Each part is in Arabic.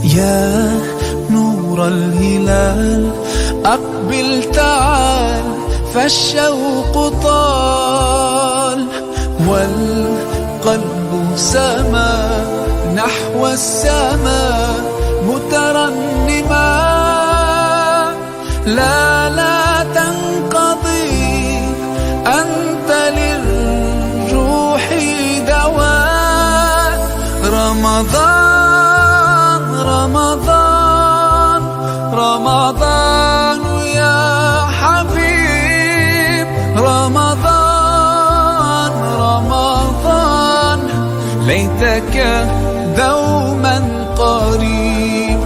يا نور الهلال أقبل تعال، فالشوق طال والقلب سما نحو السماء مترنما. لا تنقضي، أنت للروح دواء. رمضان رمضان رمضان يا حبيب، رمضان رمضان ليتك دوما قريب.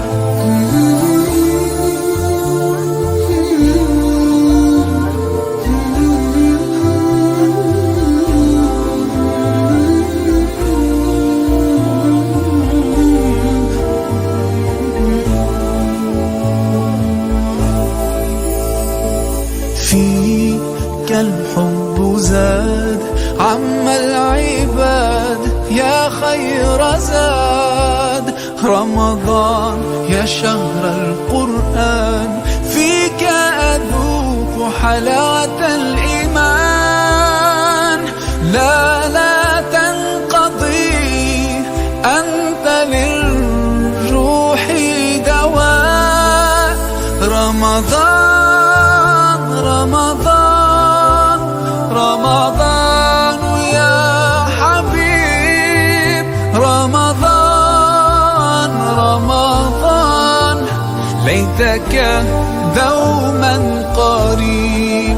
فيك الحب زاد عم العباد، يا خير زاد. رمضان يا شهر القرآن، فيك أذوق حلاوة الإيمان. لا تنقضي، أنت للروح دواء. رمضان رمضان رمضان يا حبيب، رمضان رمضان ليتك دوما قريب.